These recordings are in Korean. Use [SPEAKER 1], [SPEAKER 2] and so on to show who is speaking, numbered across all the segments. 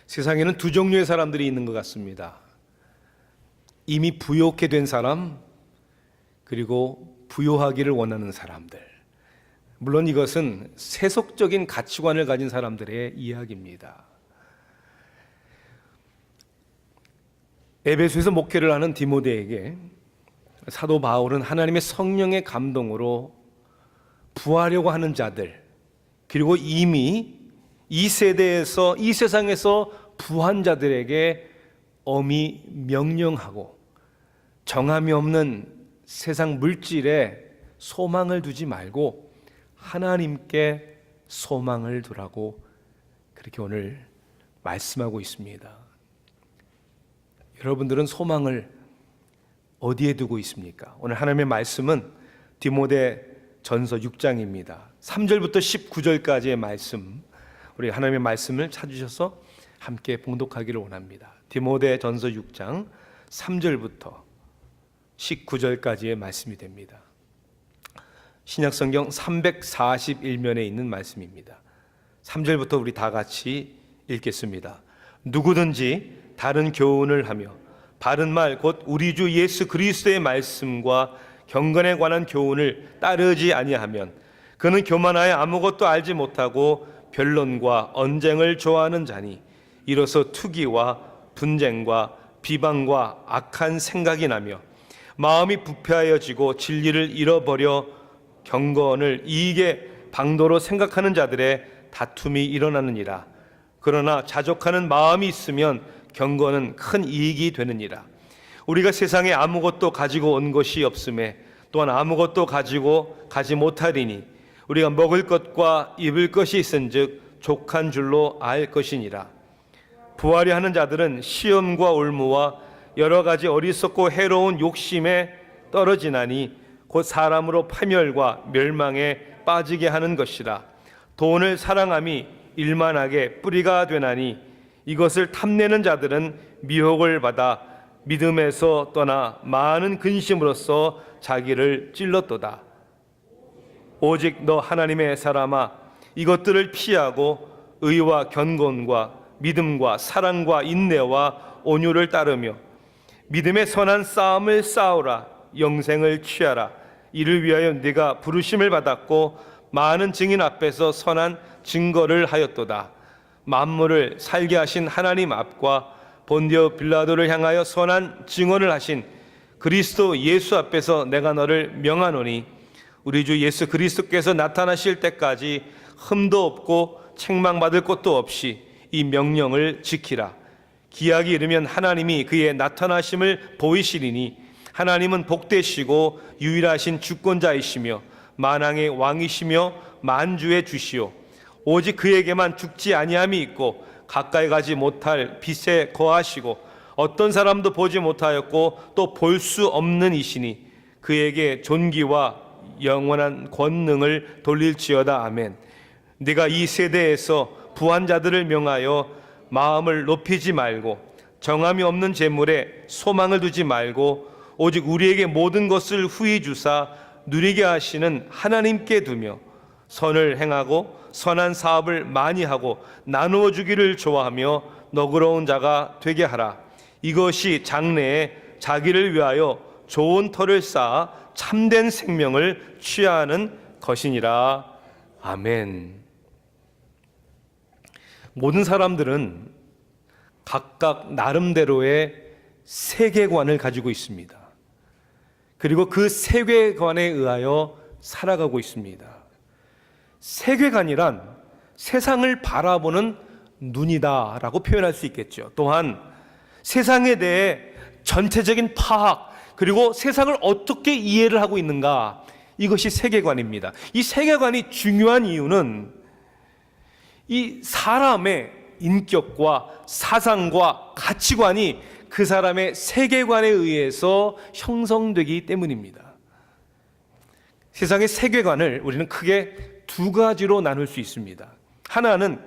[SPEAKER 1] 세상에는 두 종류의 사람들이 있는 것 같습니다. 이미 부욕해 된 사람, 그리고 부요하기를 원하는 사람들. 물론 이것은 세속적인 가치관을 가진 사람들의 이야기입니다. 에베소에서 목회를 하는 디모데에게 사도 바울은 하나님의 성령의 감동으로 부하려고 하는 자들, 그리고 이미 이 세대에서, 이 세상에서 부한 자들에게 엄히 명령하고, 정함이 없는 세상 물질에 소망을 두지 말고 하나님께 소망을 두라고 그렇게 오늘 말씀하고 있습니다. 여러분들은 소망을 어디에 두고 있습니까? 오늘 하나님의 말씀은 디모데 전서 6장입니다. 3절부터 19절까지의 말씀, 우리 하나님의 말씀을 찾으셔서 함께 봉독하기를 원합니다. 디모데 전서 6장 3절부터 19절까지의 말씀이 됩니다. 신약성경 341면에 있는 말씀입니다. 3절부터 우리 다 같이 읽겠습니다. 누구든지 다른 교훈을 하며 바른 말 곧 우리 주 예수 그리스도의 말씀과 경건에 관한 교훈을 따르지 아니하면 그는 교만하여 아무것도 알지 못하고 변론과 언쟁을 좋아하는 자니 이로써 투기와 분쟁과 비방과 악한 생각이 나며 마음이 부패하여지고 진리를 잃어버려 경건을 이익의 방도로 생각하는 자들의 다툼이 일어나느니라. 그러나 자족하는 마음이 있으면 경건은 큰 이익이 되느니라. 우리가 세상에 아무것도 가지고 온 것이 없음에 또한 아무것도 가지고 가지 못하리니 우리가 먹을 것과 입을 것이 있은즉 족한 줄로 알 것이니라. 부하려 하는 자들은 시험과 올무와 여러 가지 어리석고 해로운 욕심에 떨어지나니 곧 사람으로 파멸과 멸망에 빠지게 하는 것이라. 돈을 사랑함이 일만하게 뿌리가 되나니 이것을 탐내는 자들은 미혹을 받아 믿음에서 떠나 많은 근심으로써 자기를 찔렀도다. 오직 너 하나님의 사람아, 이것들을 피하고 의와 견곤과 믿음과 사랑과 인내와 온유를 따르며 믿음의 선한 싸움을 싸우라. 영생을 취하라. 이를 위하여 네가 부르심을 받았고 많은 증인 앞에서 선한 증거를 하였도다. 만물을 살게 하신 하나님 앞과 본디오 빌라도를 향하여 선한 증언을 하신 그리스도 예수 앞에서 내가 너를 명하노니 우리 주 예수 그리스도께서 나타나실 때까지 흠도 없고 책망받을 것도 없이 이 명령을 지키라. 기약이 이르면 하나님이 그의 나타나심을 보이시리니 하나님은 복되시고 유일하신 주권자이시며 만왕의 왕이시며 만주의 주시오. 오직 그에게만 죽지 아니함이 있고 가까이 가지 못할 빛에 거하시고 어떤 사람도 보지 못하였고 또 볼 수 없는 이시니 그에게 존귀와 영원한 권능을 돌릴지어다. 아멘. 네가 이 세대에서 부한 자들을 명하여 마음을 높이지 말고 정함이 없는 재물에 소망을 두지 말고 오직 우리에게 모든 것을 후히 주사 누리게 하시는 하나님께 두며 선을 행하고 선한 사업을 많이 하고 나누어 주기를 좋아하며 너그러운 자가 되게 하라. 이것이 장래에 자기를 위하여 좋은 터를 쌓아 참된 생명을 취하는 것이니라. 아멘. 모든 사람들은 각각 나름대로의 세계관을 가지고 있습니다. 그리고 그 세계관에 의하여 살아가고 있습니다. 세계관이란 세상을 바라보는 눈이다라고 표현할 수 있겠죠. 또한 세상에 대해 전체적인 파악, 그리고 세상을 어떻게 이해를 하고 있는가, 이것이 세계관입니다. 이 세계관이 중요한 이유는 이 사람의 인격과 사상과 가치관이 그 사람의 세계관에 의해서 형성되기 때문입니다. 세상의 세계관을 우리는 크게 두 가지로 나눌 수 있습니다. 하나는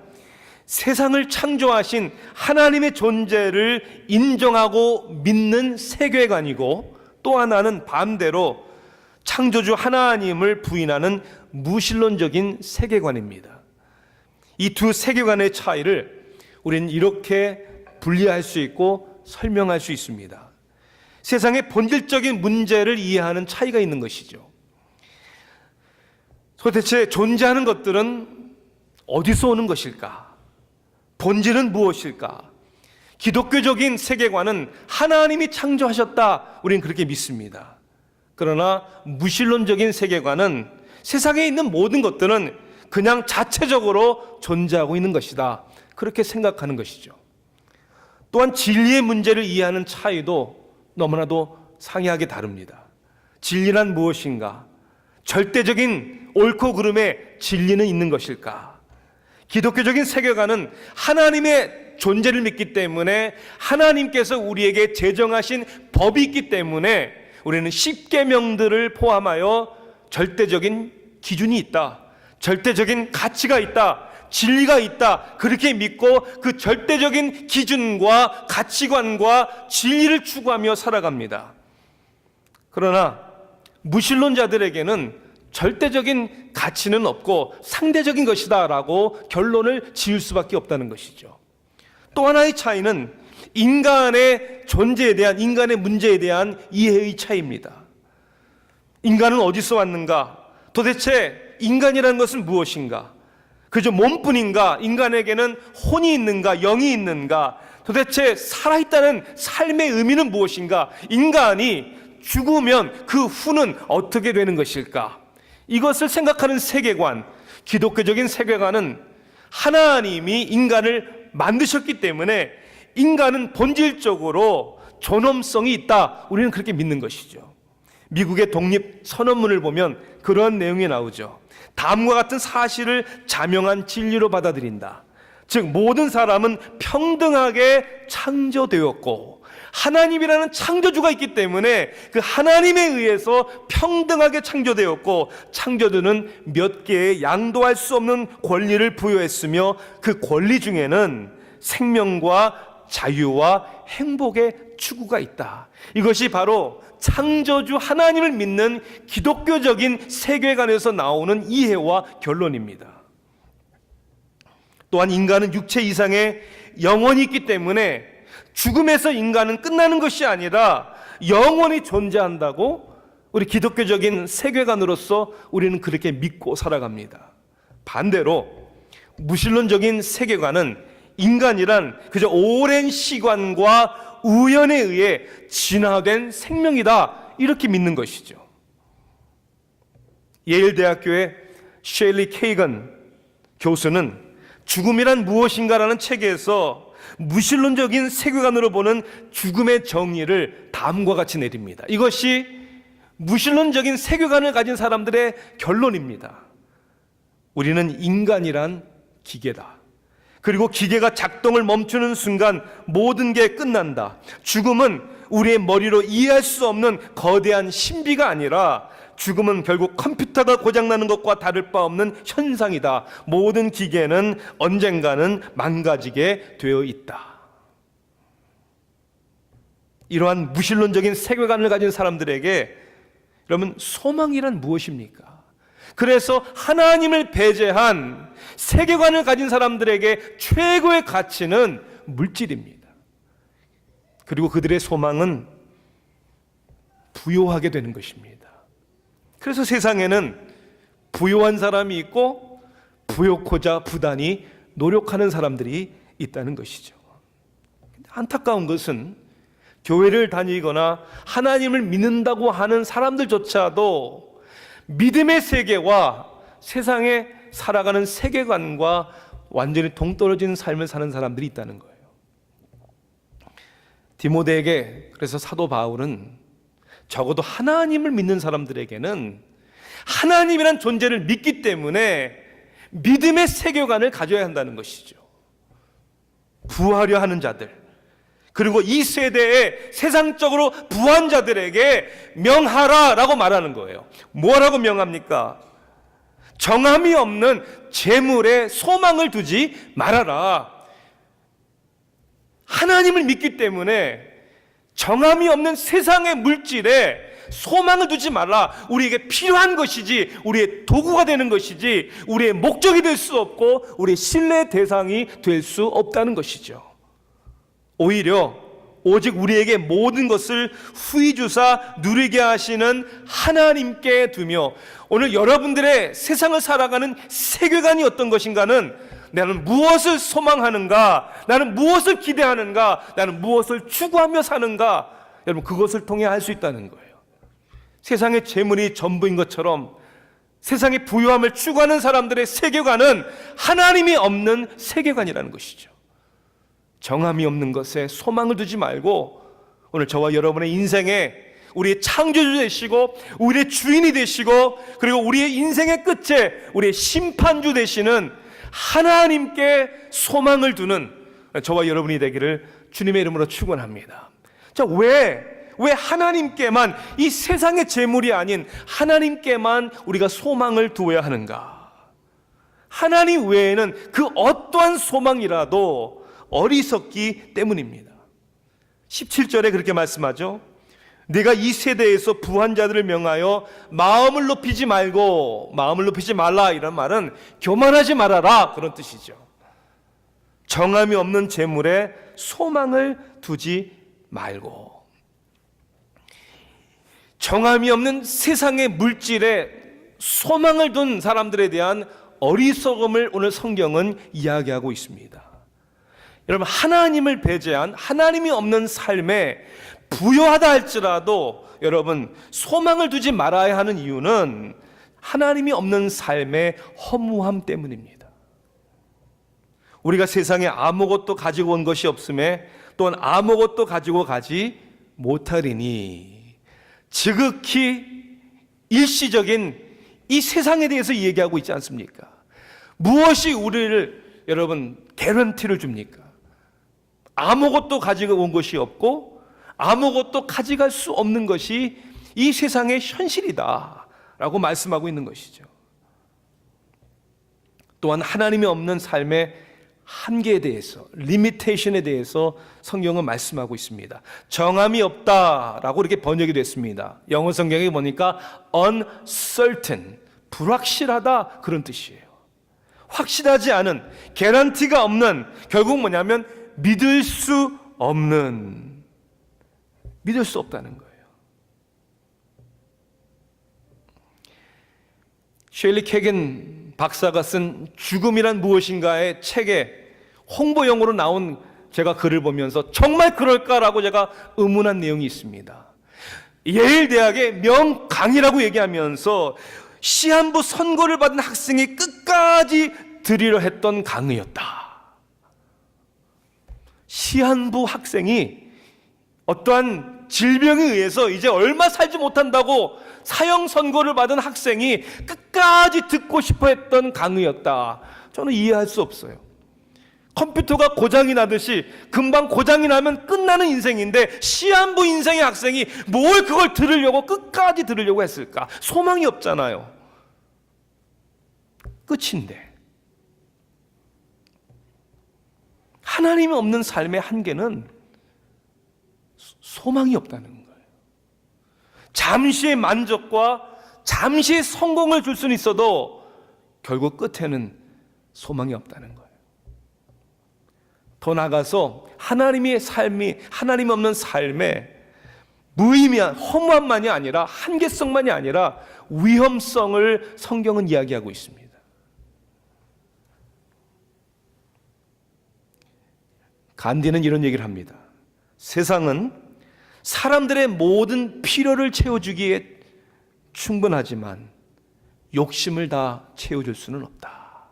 [SPEAKER 1] 세상을 창조하신 하나님의 존재를 인정하고 믿는 세계관이고, 또 하나는 반대로 창조주 하나님을 부인하는 무신론적인 세계관입니다. 이 두 세계관의 차이를 우리는 이렇게 분리할 수 있고 설명할 수 있습니다. 세상의 본질적인 문제를 이해하는 차이가 있는 것이죠. 도대체 존재하는 것들은 어디서 오는 것일까? 본질은 무엇일까? 기독교적인 세계관은 하나님이 창조하셨다, 우리는 그렇게 믿습니다. 그러나 무신론적인 세계관은 세상에 있는 모든 것들은 그냥 자체적으로 존재하고 있는 것이다, 그렇게 생각하는 것이죠. 또한 진리의 문제를 이해하는 차이도 너무나도 상이하게 다릅니다. 진리란 무엇인가? 절대적인 옳고 그름의 진리는 있는 것일까? 기독교적인 세계관은 하나님의 존재를 믿기 때문에 하나님께서 우리에게 제정하신 법이 있기 때문에 우리는 십계명들을 포함하여 절대적인 기준이 있다, 절대적인 가치가 있다, 진리가 있다, 그렇게 믿고 그 절대적인 기준과 가치관과 진리를 추구하며 살아갑니다. 그러나 무신론자들에게는 절대적인 가치는 없고 상대적인 것이다 라고 결론을 지을 수밖에 없다는 것이죠. 또 하나의 차이는 인간의 존재에 대한, 인간의 문제에 대한 이해의 차이입니다. 인간은 어디서 왔는가? 도대체 인간이라는 것은 무엇인가? 그저 몸뿐인가? 인간에게는 혼이 있는가? 영이 있는가? 도대체 살아있다는 삶의 의미는 무엇인가? 인간이 죽으면 그 후는 어떻게 되는 것일까? 이것을 생각하는 세계관, 기독교적인 세계관은 하나님이 인간을 만드셨기 때문에 인간은 본질적으로 존엄성이 있다, 우리는 그렇게 믿는 것이죠. 미국의 독립선언문을 보면 그러한 내용이 나오죠. 다음과 같은 사실을 자명한 진리로 받아들인다. 즉 모든 사람은 평등하게 창조되었고 하나님이라는 창조주가 있기 때문에 그 하나님에 의해서 평등하게 창조되었고, 창조주는 몇 개의 양도할 수 없는 권리를 부여했으며 그 권리 중에는 생명과 자유와 행복의 추구가 있다. 이것이 바로 창조주 하나님을 믿는 기독교적인 세계관에서 나오는 이해와 결론입니다. 또한 인간은 육체 이상의 영혼이 있기 때문에 죽음에서 인간은 끝나는 것이 아니라 영원히 존재한다고 우리 기독교적인 세계관으로서 우리는 그렇게 믿고 살아갑니다. 반대로 무신론적인 세계관은 인간이란 그저 오랜 시간과 우연에 의해 진화된 생명이다, 이렇게 믿는 것이죠. 예일대학교의 셸리 케이건 교수는 죽음이란 무엇인가라는 책에서 무신론적인 세계관으로 보는 죽음의 정의를 다음과 같이 내립니다. 이것이 무신론적인 세계관을 가진 사람들의 결론입니다. 우리는 인간이란 기계다. 그리고 기계가 작동을 멈추는 순간 모든 게 끝난다. 죽음은 우리의 머리로 이해할 수 없는 거대한 신비가 아니라 죽음은 결국 컴퓨터가 고장나는 것과 다를 바 없는 현상이다. 모든 기계는 언젠가는 망가지게 되어 있다. 이러한 무신론적인 세계관을 가진 사람들에게 여러분, 소망이란 무엇입니까? 그래서 하나님을 배제한 세계관을 가진 사람들에게 최고의 가치는 물질입니다. 그리고 그들의 소망은 부요하게 되는 것입니다. 그래서 세상에는 부요한 사람이 있고 부요코자 부단히 노력하는 사람들이 있다는 것이죠. 안타까운 것은 교회를 다니거나 하나님을 믿는다고 하는 사람들조차도 믿음의 세계와 세상에 살아가는 세계관과 완전히 동떨어진 삶을 사는 사람들이 있다는 거예요. 디모데에게 그래서 사도 바울은 적어도 하나님을 믿는 사람들에게는 하나님이란 존재를 믿기 때문에 믿음의 세계관을 가져야 한다는 것이죠. 부하려 하는 자들, 그리고 이 세대의 세상적으로 부한 자들에게 명하라라고 말하는 거예요. 뭐라고 명합니까? 정함이 없는 재물에 소망을 두지 말아라. 하나님을 믿기 때문에 정함이 없는 세상의 물질에 소망을 두지 말라. 우리에게 필요한 것이지 우리의 도구가 되는 것이지 우리의 목적이 될 수 없고 우리의 신뢰의 대상이 될 수 없다는 것이죠. 오히려 오직 우리에게 모든 것을 후히 주사 누리게 하시는 하나님께 두며 오늘 여러분들의 세상을 살아가는 세계관이 어떤 것인가는 나는 무엇을 소망하는가, 나는 무엇을 기대하는가, 나는 무엇을 추구하며 사는가, 여러분 그것을 통해 알 수 있다는 거예요. 세상의 재물이 전부인 것처럼 세상의 부유함을 추구하는 사람들의 세계관은 하나님이 없는 세계관이라는 것이죠. 정함이 없는 것에 소망을 두지 말고 오늘 저와 여러분의 인생에 우리의 창조주 되시고 우리의 주인이 되시고 그리고 우리의 인생의 끝에 우리의 심판주 되시는 하나님께 소망을 두는 저와 여러분이 되기를 주님의 이름으로 축원합니다. 자, 왜 하나님께만, 이 세상의 재물이 아닌 하나님께만 우리가 소망을 두어야 하는가? 하나님 외에는 그 어떠한 소망이라도 어리석기 때문입니다. 17절에 그렇게 말씀하죠. 네가 이 세대에서 부한 자들을 명하여 마음을 높이지 말라, 이런 말은 교만하지 말아라, 그런 뜻이죠. 정함이 없는 재물에 소망을 두지 말고, 정함이 없는 세상의 물질에 소망을 둔 사람들에 대한 어리석음을 오늘 성경은 이야기하고 있습니다. 여러분, 하나님을 배제한, 하나님이 없는 삶에 부여하다 할지라도 여러분 소망을 두지 말아야 하는 이유는 하나님이 없는 삶의 허무함 때문입니다. 우리가 세상에 아무것도 가지고 온 것이 없음에 또한 아무것도 가지고 가지 못하리니, 지극히 일시적인 이 세상에 대해서 얘기하고 있지 않습니까? 무엇이 우리를 여러분 개런티를 줍니까? 아무것도 가지고 온 것이 없고 아무것도 가져갈 수 없는 것이 이 세상의 현실이다 라고 말씀하고 있는 것이죠. 또한 하나님이 없는 삶의 한계에 대해서, 리미테이션에 대해서 성경은 말씀하고 있습니다. 정함이 없다라고 이렇게 번역이 됐습니다. 영어 성경에 보니까 uncertain, 불확실하다, 그런 뜻이에요. 확실하지 않은, 개런티가 없는, 결국 뭐냐면 믿을 수 없는, 믿을 수 없다는 거예요. 셰일리 캐건 박사가 쓴 죽음이란 무엇인가의 책에 홍보용으로 나온 제가 글을 보면서 정말 그럴까라고 제가 의문한 내용이 있습니다. 예일 대학의 명강의라고 얘기하면서 시한부 선고를 받은 학생이 끝까지 들으려 했던 강의였다. 시한부 학생이 어떠한 질병에 의해서 이제 얼마 살지 못한다고 사형 선고를 받은 학생이 끝까지 듣고 싶어 했던 강의였다. 저는 이해할 수 없어요. 컴퓨터가 고장이 나듯이 금방 고장이 나면 끝나는 인생인데 시한부 인생의 학생이 뭘 그걸 들으려고 끝까지 들으려고 했을까? 소망이 없잖아요. 끝인데. 하나님이 없는 삶의 한계는 소망이 없다는 거예요. 잠시의 만족과 잠시의 성공을 줄 수는 있어도 결국 끝에는 소망이 없다는 거예요. 더 나아가서 하나님의 삶이, 하나님 없는 삶에 무의미한 허무함만이 아니라, 한계성만이 아니라 위험성을 성경은 이야기하고 있습니다. 간디는 이런 얘기를 합니다. 세상은 사람들의 모든 필요를 채워주기에 충분하지만 욕심을 다 채워줄 수는 없다.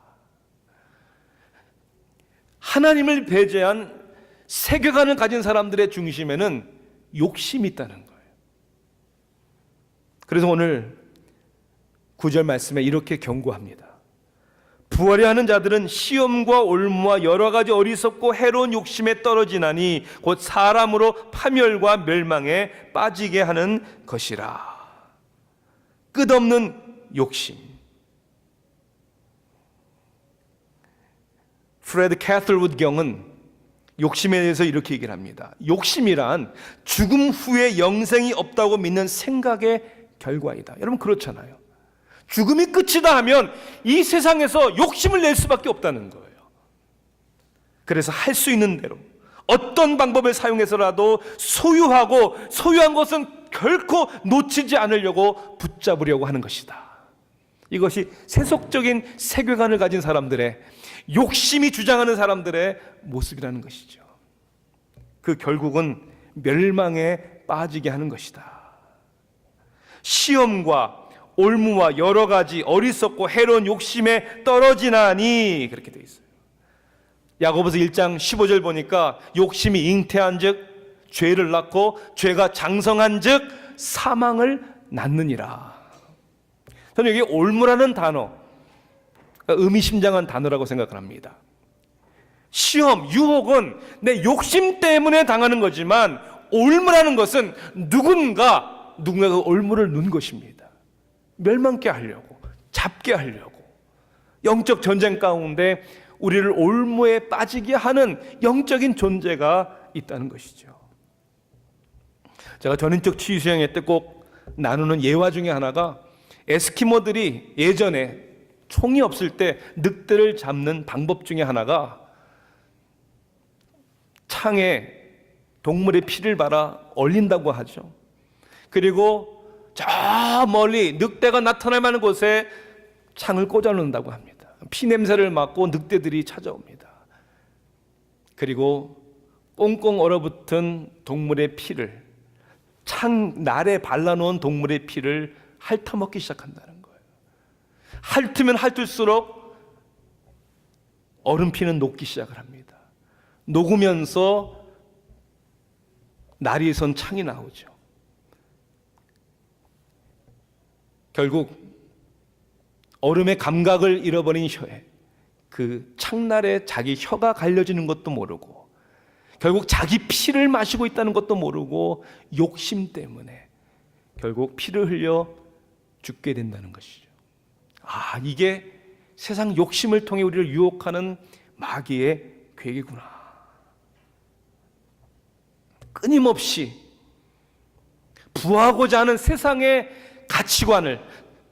[SPEAKER 1] 하나님을 배제한 세계관을 가진 사람들의 중심에는 욕심이 있다는 거예요. 그래서 오늘 9절 말씀에 이렇게 경고합니다. 부하려 하는 자들은 시험과 올무와 여러 가지 어리석고 해로운 욕심에 떨어지나니 곧 사람으로 파멸과 멸망에 빠지게 하는 것이라. 끝없는 욕심. 프레드 캐슬우드 경은 욕심에 대해서 이렇게 얘기를 합니다. 욕심이란 죽음 후에 영생이 없다고 믿는 생각의 결과이다. 여러분 그렇잖아요. 죽음이 끝이다 하면 이 세상에서 욕심을 낼 수밖에 없다는 거예요. 그래서 할 수 있는 대로 어떤 방법을 사용해서라도 소유한 것은 결코 놓치지 않으려고 붙잡으려고 하는 것이다. 이것이 세속적인 세계관을 가진 사람들의, 욕심이 주장하는 사람들의 모습이라는 것이죠. 그 결국은 멸망에 빠지게 하는 것이다. 시험과 올무와 여러 가지 어리석고 해로운 욕심에 떨어지나니, 그렇게 되어 있어요. 야고보서 1장 15절 보니까 욕심이 잉태한 즉 죄를 낳고 죄가 장성한 즉 사망을 낳느니라. 저는 여기 올무라는 단어, 의미심장한 단어라고 생각을 합니다. 시험, 유혹은 내 욕심 때문에 당하는 거지만 올무라는 것은 누군가가 그 올무를 넣은 것입니다. 멸망케 하려고, 잡게 하려고, 영적 전쟁 가운데 우리를 올무에 빠지게 하는 영적인 존재가 있다는 것이죠. 제가 전인적 치유수양회 때 꼭 나누는 예화 중에 하나가, 에스키모들이 예전에 총이 없을 때 늑대를 잡는 방법 중에 하나가 창에 동물의 피를 발아 얼린다고 하죠. 그리고 저 멀리 늑대가 나타날 만한 곳에 창을 꽂아 놓는다고 합니다. 피 냄새를 맡고 늑대들이 찾아옵니다. 그리고 꽁꽁 얼어붙은 동물의 피를, 창 날에 발라놓은 동물의 피를 핥아먹기 시작한다는 거예요. 핥으면 핥을수록 얼음 피는 녹기 시작을 합니다. 녹으면서 날이 선 창이 나오죠. 결국 얼음의 감각을 잃어버린 혀에, 그 창날에 자기 혀가 갈려지는 것도 모르고, 결국 자기 피를 마시고 있다는 것도 모르고 욕심 때문에 결국 피를 흘려 죽게 된다는 것이죠. 이게 세상 욕심을 통해 우리를 유혹하는 마귀의 계획이구나. 끊임없이 부하고자 하는 세상의 가치관을,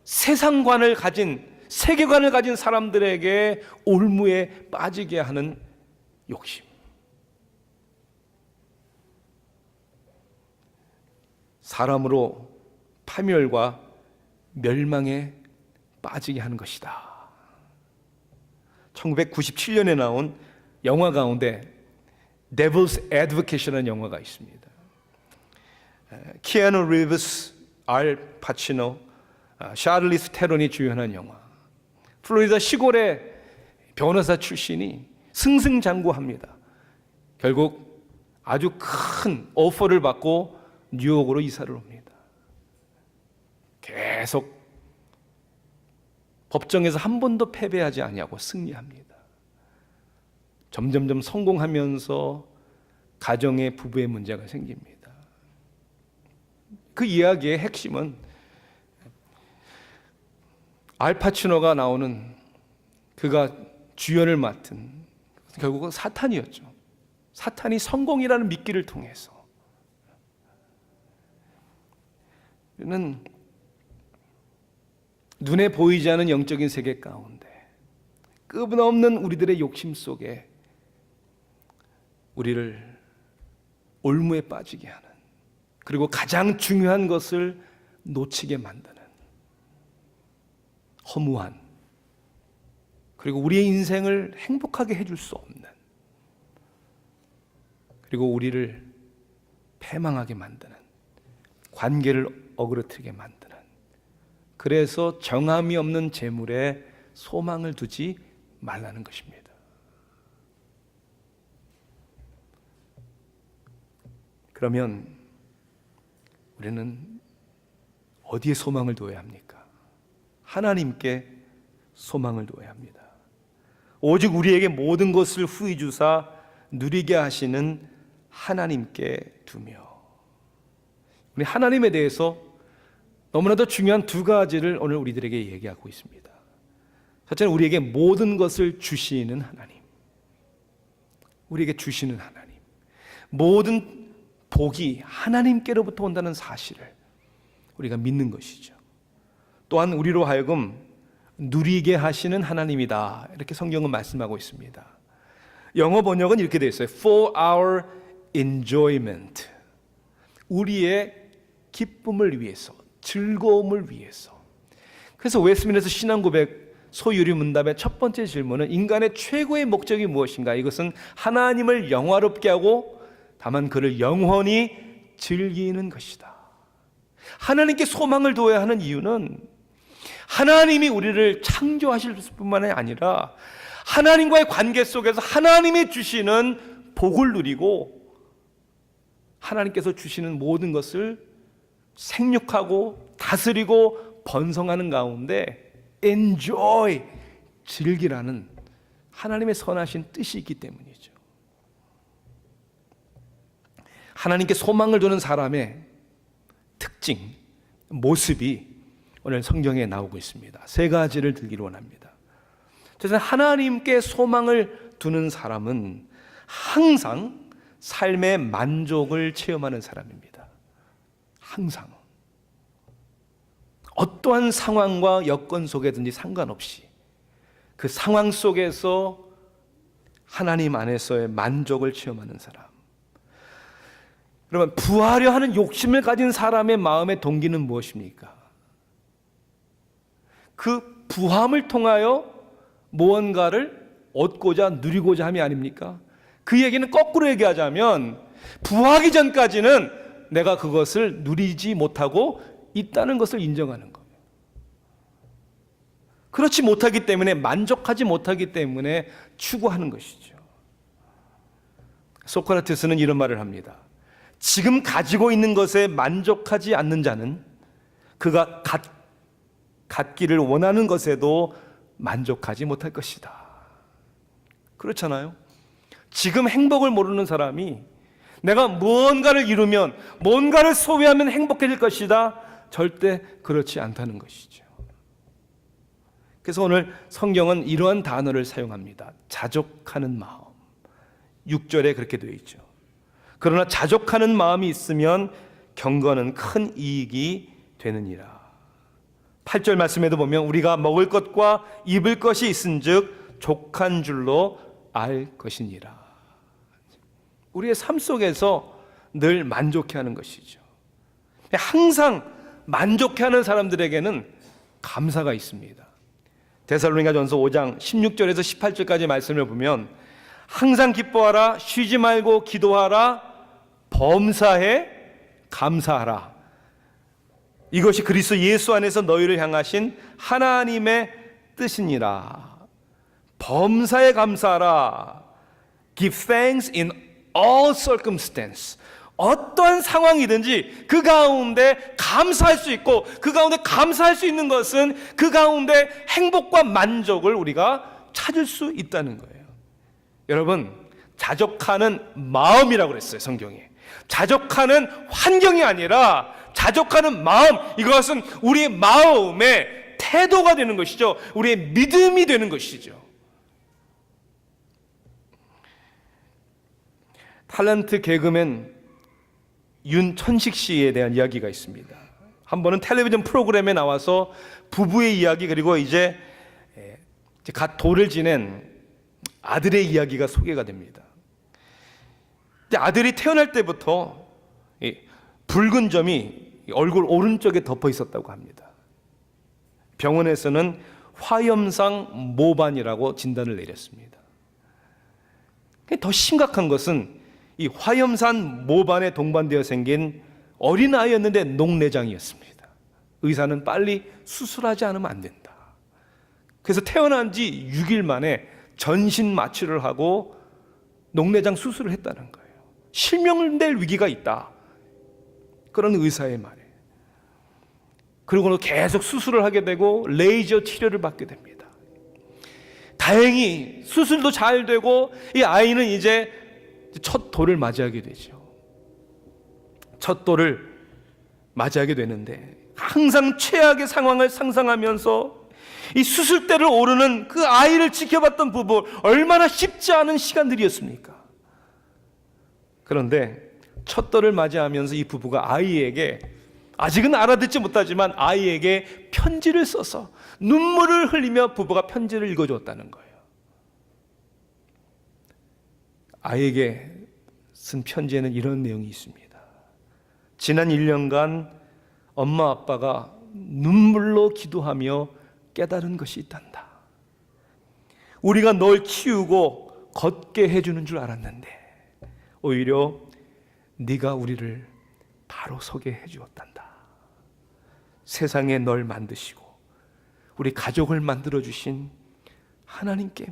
[SPEAKER 1] 세상관을 가진, 세계관을 가진 사람들에게 올무에 빠지게 하는 욕심. 사람으로 파멸과 멸망에 빠지게 하는 것이다. 1997년에 나온 영화 가운데 Devil's Advocate라는 영화가 있습니다. 키아누 리브스, 알 파치노, 샤를리스 테론이 주연한 영화. 플로리다 시골의 변호사 출신이 승승장구합니다. 결국 아주 큰 오퍼를 받고 뉴욕으로 이사를 옵니다. 계속 법정에서 한 번도 패배하지 아니하고 승리합니다. 점점점 성공하면서 가정에 부부의 문제가 생깁니다. 그 이야기의 핵심은 알파치노가 나오는, 그가 주연을 맡은, 결국은 사탄이었죠. 사탄이 성공이라는 미끼를 통해서 우리는 눈에 보이지 않는 영적인 세계 가운데 끝없는 우리들의 욕심 속에 우리를 올무에 빠지게 하는, 그리고 가장 중요한 것을 놓치게 만드는 허무한, 그리고 우리의 인생을 행복하게 해줄 수 없는, 그리고 우리를 패망하게 만드는, 관계를 어그러뜨리게 만드는, 그래서 정함이 없는 재물에 소망을 두지 말라는 것입니다. 그러면 우리는 어디에 소망을 둬야 합니까? 하나님께 소망을 둬야 합니다. 오직 우리에게 모든 것을 후히 주사 누리게 하시는 하나님께 두며, 우리 하나님에 대해서 너무나도 중요한 두 가지를 오늘 우리들에게 얘기하고 있습니다. 첫째는 우리에게 모든 것을 주시는 하나님. 우리에게 주시는 하나님, 모든 복이 하나님께로부터 온다는 사실을 우리가 믿는 것이죠. 또한 우리로 하여금 누리게 하시는 하나님이다, 이렇게 성경은 말씀하고 있습니다. 영어 번역은 이렇게 되어 있어요. For our enjoyment. 우리의 기쁨을 위해서, 즐거움을 위해서. 그래서 웨스트민스터 신앙고백 소유리 문답의 첫 번째 질문은 인간의 최고의 목적이 무엇인가? 이것은 하나님을 영화롭게 하고 다만 그를 영원히 즐기는 것이다. 하나님께 소망을 두어야 하는 이유는 하나님이 우리를 창조하실 뿐만 아니라 하나님과의 관계 속에서 하나님이 주시는 복을 누리고 하나님께서 주시는 모든 것을 생육하고 다스리고 번성하는 가운데 enjoy, 즐기라는 하나님의 선하신 뜻이 있기 때문이죠. 하나님께 소망을 두는 사람의 특징, 모습이 오늘 성경에 나오고 있습니다. 세 가지를 들기를 원합니다. 그래서 하나님께 소망을 두는 사람은 항상 삶의 만족을 체험하는 사람입니다. 항상. 어떠한 상황과 여건 속에든지 상관없이 그 상황 속에서 하나님 안에서의 만족을 체험하는 사람. 여러분, 부하려 하는 욕심을 가진 사람의 마음의 동기는 무엇입니까? 그 부함을 통하여 무언가를 얻고자 누리고자 함이 아닙니까? 그 얘기는 거꾸로 얘기하자면 부하기 전까지는 내가 그것을 누리지 못하고 있다는 것을 인정하는 거예요. 그렇지 못하기 때문에, 만족하지 못하기 때문에 추구하는 것이죠. 소크라테스는 이런 말을 합니다. 지금 가지고 있는 것에 만족하지 않는 자는 그가 갖기를 원하는 것에도 만족하지 못할 것이다. 그렇잖아요. 지금 행복을 모르는 사람이 내가 무언가를 이루면, 뭔가를 소유하면 행복해질 것이다, 절대 그렇지 않다는 것이죠. 그래서 오늘 성경은 이러한 단어를 사용합니다. 자족하는 마음. 6절에 그렇게 되어 있죠. 그러나 자족하는 마음이 있으면 경건은 큰 이익이 되느니라. 8절 말씀에도 보면 우리가 먹을 것과 입을 것이 있은즉 족한 줄로 알 것이니라. 우리의 삶 속에서 늘 만족해하는 것이죠. 항상 만족해하는 사람들에게는 감사가 있습니다. 데살로니가전서 5장 16절에서 18절까지 말씀을 보면 항상 기뻐하라, 쉬지 말고 기도하라, 범사에 감사하라. 이것이 그리스도 예수 안에서 너희를 향하신 하나님의 뜻이니라. 범사에 감사하라. Give thanks in all circumstance. 어떠한 상황이든지 그 가운데 감사할 수 있고, 그 가운데 감사할 수 있는 것은 그 가운데 행복과 만족을 우리가 찾을 수 있다는 거예요. 여러분, 자족하는 마음이라고 그랬어요, 성경에. 자족하는 환경이 아니라 자족하는 마음, 이것은 우리의 마음의 태도가 되는 것이죠. 우리의 믿음이 되는 것이죠. 탤런트 개그맨 윤천식 씨에 대한 이야기가 있습니다. 한 번은 텔레비전 프로그램에 나와서 부부의 이야기, 그리고 이제 갓 돌을 지낸 아들의 이야기가 소개가 됩니다. 아들이 태어날 때부터 붉은 점이 얼굴 오른쪽에 덮어 있었다고 합니다. 병원에서는 화염상 모반이라고 진단을 내렸습니다. 더 심각한 것은 이 화염산 모반에 동반되어 생긴 어린아이였는데 녹내장이었습니다. 의사는 빨리 수술하지 않으면 안 된다. 그래서 태어난 지 6일 만에 전신 마취를 하고 녹내장 수술을 했다는 거예요. 실명될 위기가 있다, 그런 의사의 말에. 그리고는 계속 수술을 하게 되고 레이저 치료를 받게 됩니다. 다행히 수술도 잘 되고 이 아이는 이제 첫 돌을 맞이하게 되죠. 첫 돌을 맞이하게 되는데 항상 최악의 상황을 상상하면서 이 수술대를 오르는 그 아이를 지켜봤던 부부, 얼마나 쉽지 않은 시간들이었습니까? 그런데 첫 달을 맞이하면서 이 부부가 아이에게, 아직은 알아듣지 못하지만 아이에게 편지를 써서 눈물을 흘리며 부부가 편지를 읽어주었다는 거예요. 아이에게 쓴 편지에는 이런 내용이 있습니다. 지난 1년간 엄마 아빠가 눈물로 기도하며 깨달은 것이 있단다. 우리가 널 키우고 걷게 해주는 줄 알았는데 오히려 네가 우리를 바로 서게 해주었단다. 세상에 널 만드시고 우리 가족을 만들어주신 하나님께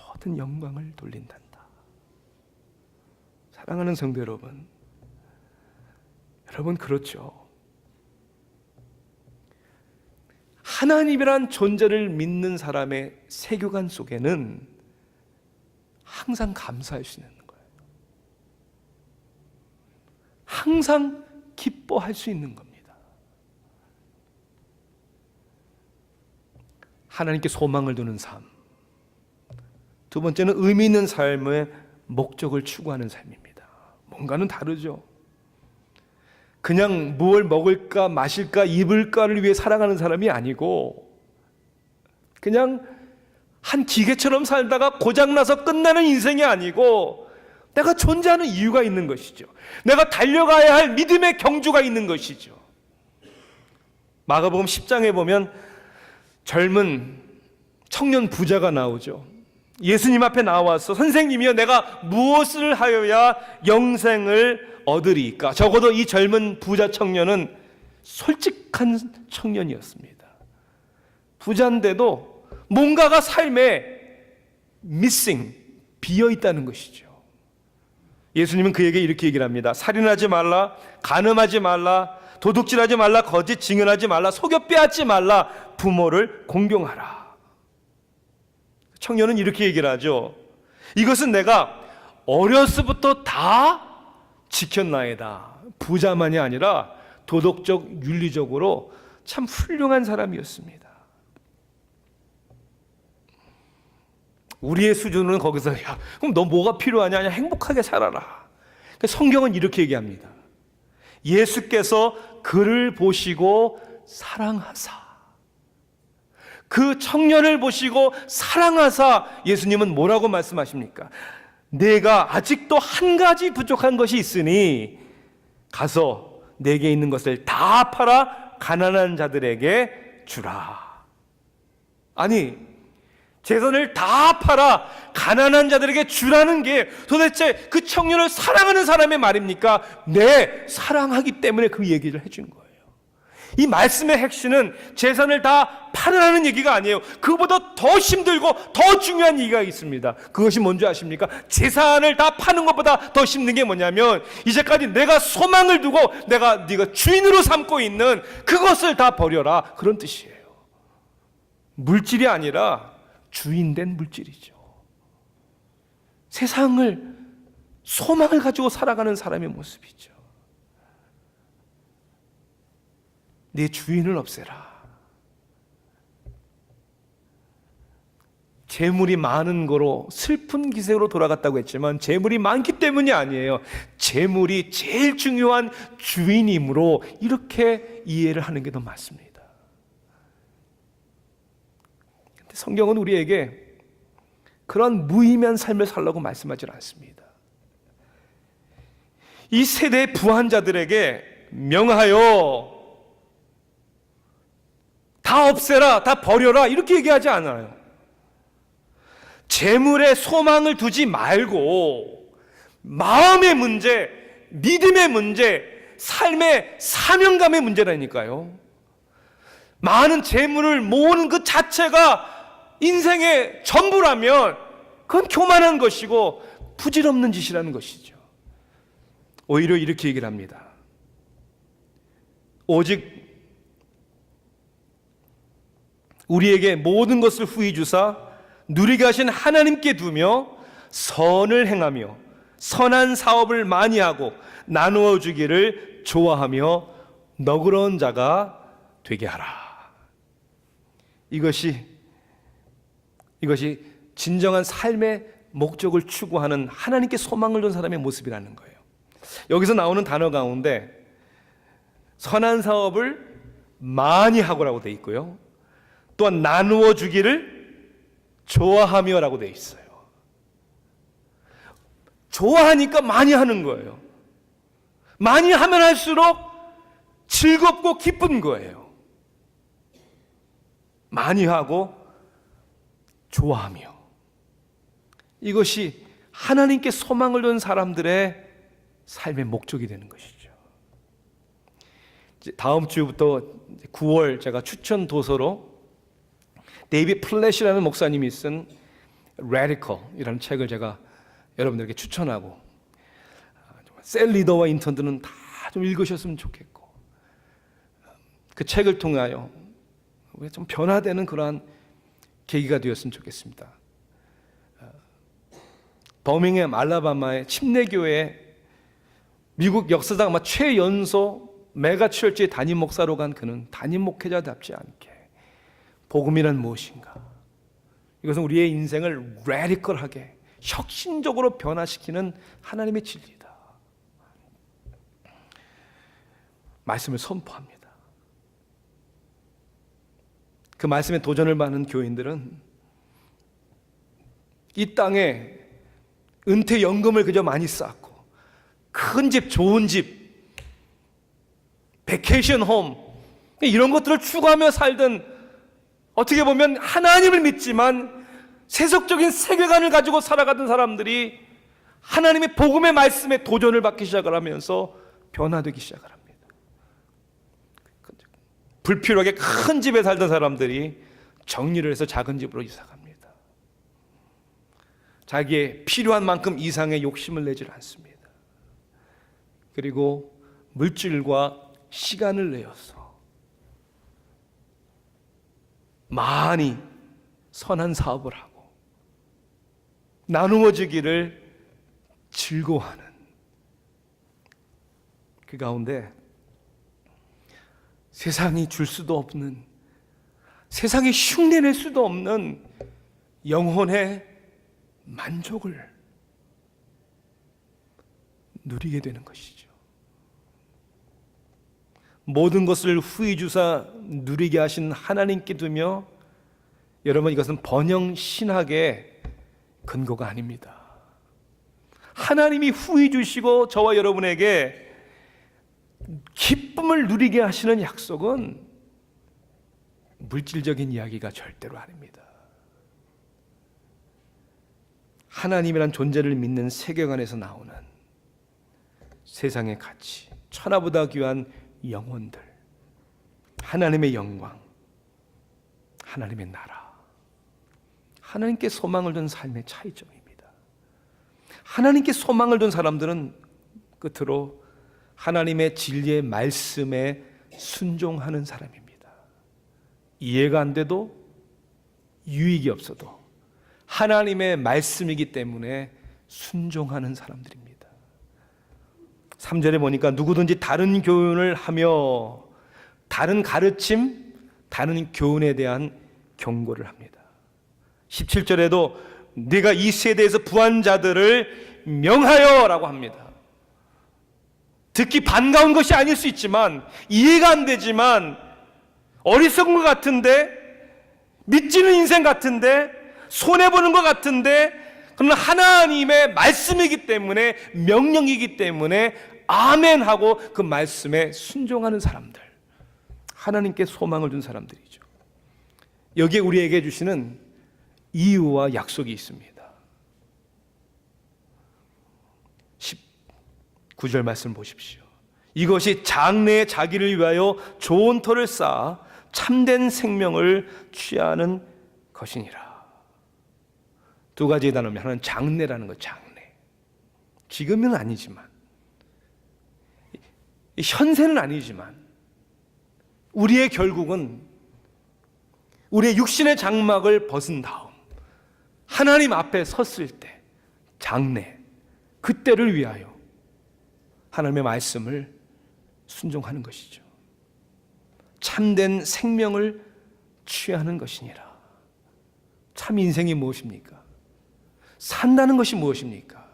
[SPEAKER 1] 모든 영광을 돌린단다. 사랑하는 성도 여러분, 그렇죠. 하나님이란 존재를 믿는 사람의 세계관 속에는 항상 감사할 수 있는 거예요. 항상 기뻐할 수 있는 겁니다. 하나님께 소망을 두는 삶. 두 번째는 의미 있는 삶의 목적을 추구하는 삶입니다. 뭔가는 다르죠. 그냥 무엇을 먹을까 마실까 입을까를 위해 살아가는 사람이 아니고 그냥 한 기계처럼 살다가 고장나서 끝나는 인생이 아니고 내가 존재하는 이유가 있는 것이죠. 내가 달려가야 할 믿음의 경주가 있는 것이죠. 마가복음 10장에 보면 젊은 청년 부자가 나오죠. 예수님 앞에 나와서 선생님이여 내가 무엇을 하여야 영생을 얻으리까? 적어도 이 젊은 부자 청년은 솔직한 청년이었습니다. 부자인데도 뭔가가 삶에 비어 있다는 것이죠. 예수님은 그에게 이렇게 얘기를 합니다. 살인하지 말라, 간음하지 말라, 도둑질하지 말라, 거짓 증언하지 말라, 속여 빼앗지 말라, 부모를 공경하라. 청년은 이렇게 얘기를 하죠. 이것은 내가 어려서부터 다 지켰나이다. 부자만이 아니라 도덕적, 윤리적으로 참 훌륭한 사람이었습니다. 우리의 수준은 거기서 야, 그럼 너 뭐가 필요하냐? 그냥 행복하게 살아라. 성경은 이렇게 얘기합니다. 예수께서 그를 보시고 사랑하사, 그 청년을 보시고 사랑하사 예수님은 뭐라고 말씀하십니까? 내가 아직도 한 가지 부족한 것이 있으니 가서 내게 있는 것을 다 팔아 가난한 자들에게 주라. 아니, 재산을 다 팔아 가난한 자들에게 주라는 게 도대체 그 청년을 사랑하는 사람의 말입니까? 네, 사랑하기 때문에 그 얘기를 해준 거예요. 이 말씀의 핵심은 재산을 다 팔으라는 얘기가 아니에요. 그보다 더 힘들고 더 중요한 얘기가 있습니다. 그것이 뭔지 아십니까? 재산을 다 파는 것보다 더 힘든 게 뭐냐면 이제까지 내가 소망을 두고 네가 주인으로 삼고 있는 그것을 다 버려라, 그런 뜻이에요. 물질이 아니라 주인된 물질이죠. 세상을 소망을 가지고 살아가는 사람의 모습이죠. 네 주인을 없애라. 재물이 많은 거로 슬픈 기세로 돌아갔다고 했지만 재물이 많기 때문이 아니에요. 재물이 제일 중요한 주인이므로 이렇게 이해를 하는 게 더 맞습니다. 근데 성경은 우리에게 그런 무의미한 삶을 살라고 말씀하지 않습니다. 이 세대의 부한자들에게 명하여 다 없애라, 다 버려라 이렇게 얘기하지 않아요. 재물에 소망을 두지 말고 마음의 문제, 믿음의 문제, 삶의 사명감의 문제라니까요. 많은 재물을 모으는 그 자체가 인생의 전부라면 그건 교만한 것이고 부질없는 짓이라는 것이죠. 오히려 이렇게 얘기를 합니다. 오직 우리에게 모든 것을 후히 주사 누리게 하신 하나님께 두며 선을 행하며 선한 사업을 많이 하고 나누어 주기를 좋아하며 너그러운 자가 되게 하라. 이것이 진정한 삶의 목적을 추구하는 하나님께 소망을 둔 사람의 모습이라는 거예요. 여기서 나오는 단어 가운데 선한 사업을 많이 하고라고 돼 있고요. 또한 나누어 주기를 좋아하며라고 돼 있어요. 좋아하니까 많이 하는 거예요. 많이 하면 할수록 즐겁고 기쁜 거예요. 많이 하고 좋아하며. 이것이 하나님께 소망을 둔 사람들의 삶의 목적이 되는 것이죠. 다음 주부터 9월 제가 추천 도서로 데이비드 플랫이라는 목사님이 쓴 Radical이라는 책을 제가 여러분들에게 추천하고, 셀 리더와 인턴들은 다 좀 읽으셨으면 좋겠고, 그 책을 통하여 좀 변화되는 그러한 계기가 되었으면 좋겠습니다. 버밍엄 알라바마의 침례교회 미국 역사상 아마 최연소 메가철치 담임 목사로 간 그는 담임 목회자답지 않게 복음이란 무엇인가, 이것은 우리의 인생을 라디컬하게 혁신적으로 변화시키는 하나님의 진리다. 말씀을 선포합니다. 그 말씀에 도전을 받는 교인들은 이 땅에 은퇴연금을 그저 많이 쌓고 큰 집, 좋은 집, 베케이션 홈 이런 것들을 추구하며 살던, 어떻게 보면 하나님을 믿지만 세속적인 세계관을 가지고 살아가던 사람들이 하나님의 복음의 말씀에 도전을 받기 시작을 하면서 변화되기 시작을 합니다. 불필요하게 큰 집에 살던 사람들이 정리를 해서 작은 집으로 이사갑니다. 자기의 필요한 만큼 이상의 욕심을 내질 않습니다. 그리고 물질과 시간을 내어서 많이 선한 사업을 하고 나누어지기를 즐거워하는, 그 가운데 세상이 줄 수도 없는, 세상이 흉내낼 수도 없는 영혼의 만족을 누리게 되는 것이죠. 모든 것을 후히 주사 누리게 하신 하나님께 두며, 여러분, 이것은 번영 신학의 근거가 아닙니다. 하나님이 후히 주시고 저와 여러분에게 기쁨을 누리게 하시는 약속은 물질적인 이야기가 절대로 아닙니다. 하나님이란 존재를 믿는 세계관에서 나오는 세상의 가치, 천하보다 귀한 영혼들, 하나님의 영광, 하나님의 나라, 하나님께 소망을 둔 삶의 차이점입니다. 하나님께 소망을 둔 사람들은 끝으로 하나님의 진리의 말씀에 순종하는 사람입니다. 이해가 안 돼도, 유익이 없어도 하나님의 말씀이기 때문에 순종하는 사람들입니다. 3절에 보니까 누구든지 다른 교훈을 하며, 다른 가르침, 다른 교훈에 대한 경고를 합니다. 17절에도 네가 이 세대에서 부한 자들을 명하여 라고 합니다. 듣기 반가운 것이 아닐 수 있지만, 이해가 안 되지만, 어리석은 것 같은데, 믿지는 인생 같은데, 손해보는 것 같은데, 그러나 하나님의 말씀이기 때문에, 명령이기 때문에 아멘 하고 그 말씀에 순종하는 사람들, 하나님께 소망을 둔 사람들이죠. 여기에 우리에게 주시는 이유와 약속이 있습니다. 19절 말씀 보십시오. 이것이 장래에 자기를 위하여 좋은 터를 쌓아 참된 생명을 취하는 것이니라. 두 가지의 단어입니다. 하나는 장래라는 것, 장래. 지금은 아니지만, 현세는 아니지만, 우리의 결국은 우리의 육신의 장막을 벗은 다음 하나님 앞에 섰을 때, 장래, 그때를 위하여 하나님의 말씀을 순종하는 것이죠. 참된 생명을 취하는 것이니라. 참 인생이 무엇입니까? 산다는 것이 무엇입니까?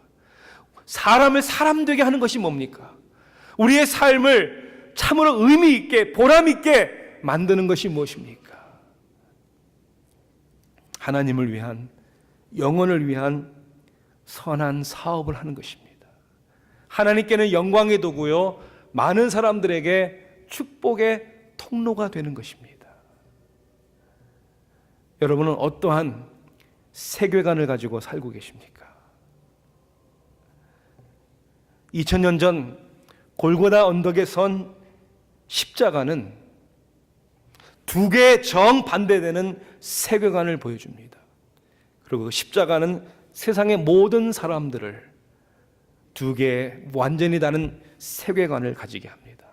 [SPEAKER 1] 사람을 사람 되게 하는 것이 뭡니까? 우리의 삶을 참으로 의미 있게 보람 있게 만드는 것이 무엇입니까? 하나님을 위한, 영혼을 위한 선한 사업을 하는 것입니다. 하나님께는 영광의 도구요, 많은 사람들에게 축복의 통로가 되는 것입니다. 여러분은 어떠한 세계관을 가지고 살고 계십니까? 2000년 전 골고다 언덕에 선 십자가는 두 개의 정반대되는 세계관을 보여줍니다. 그리고 그 십자가는 세상의 모든 사람들을 두 개의 완전히 다른 세계관을 가지게 합니다.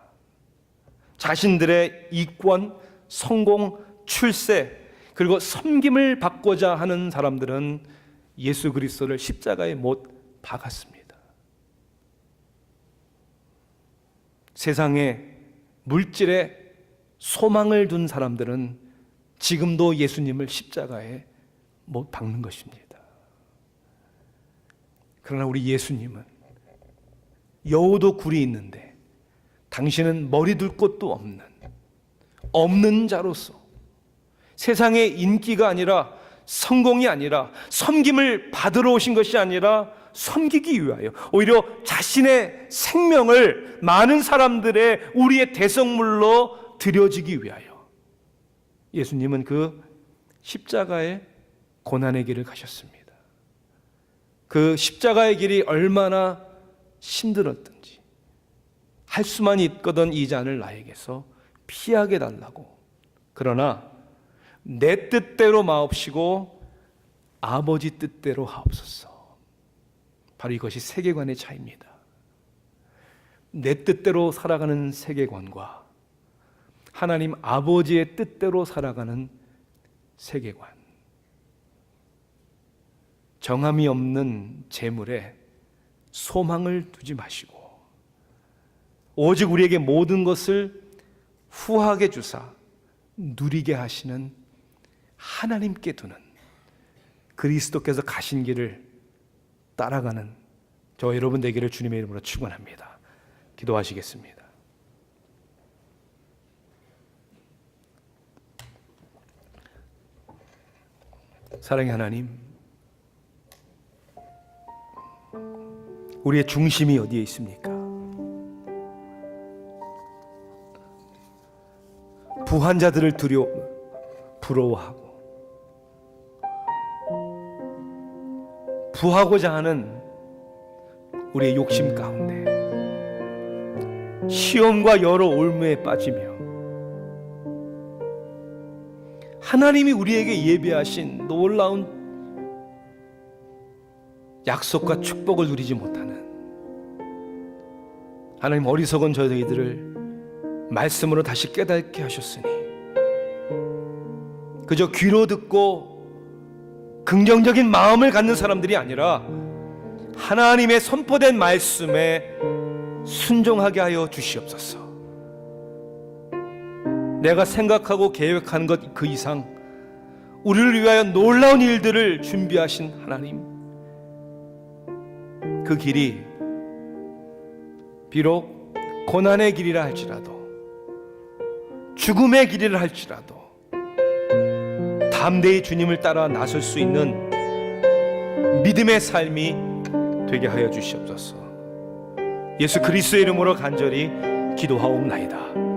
[SPEAKER 1] 자신들의 이권, 성공, 출세, 그리고 섬김을 받고자 하는 사람들은 예수 그리스도를 십자가에 못 박았습니다. 세상에 물질에 소망을 둔 사람들은 지금도 예수님을 십자가에 못 박는 것입니다. 그러나 우리 예수님은 여우도 굴이 있는데 당신은 머리 둘 곳도 없는 자로서 세상의 인기가 아니라 성공이 아니라 섬김을 받으러 오신 것이 아니라 섬기기 위하여 오히려 자신의 생명을 많은 사람들의 우리의 대성물로 드려지기 위하여 예수님은 그 십자가의 고난의 길을 가셨습니다. 그 십자가의 길이 얼마나 힘들었든지 할 수만 있거든 이 잔을 나에게서 피하게 달라고. 그러나 내 뜻대로 마옵시고 아버지 뜻대로 하옵소서. 바로 이것이 세계관의 차이입니다. 내 뜻대로 살아가는 세계관과 하나님 아버지의 뜻대로 살아가는 세계관. 정함이 없는 재물에 소망을 두지 마시고 오직 우리에게 모든 것을 후하게 주사 누리게 하시는 하나님께 두는 그리스도께서 가신 길을 따라가는 저 여러분 되기를 주님의 이름으로 축원합니다. 기도하시겠습니다. 사랑의 하나님, 우리의 중심이 어디에 있습니까? 부한 자들을 부러워하고 부하고자 하는 우리의 욕심 가운데 시험과 여러 올무에 빠지며 하나님이 우리에게 예비하신 놀라운 약속과 축복을 누리지 못하는 하나님 어리석은 저희들을 말씀으로 다시 깨닫게 하셨으니 그저 귀로 듣고 긍정적인 마음을 갖는 사람들이 아니라 하나님의 선포된 말씀에 순종하게 하여 주시옵소서. 내가 생각하고 계획한 것 그 이상 우리를 위하여 놀라운 일들을 준비하신 하나님, 그 길이 비록 고난의 길이라 할지라도 죽음의 길이라 할지라도 담대히 주님을 따라 나설 수 있는 믿음의 삶이 되게 하여 주시옵소서. 예수 그리스도의 이름으로 간절히 기도하옵나이다.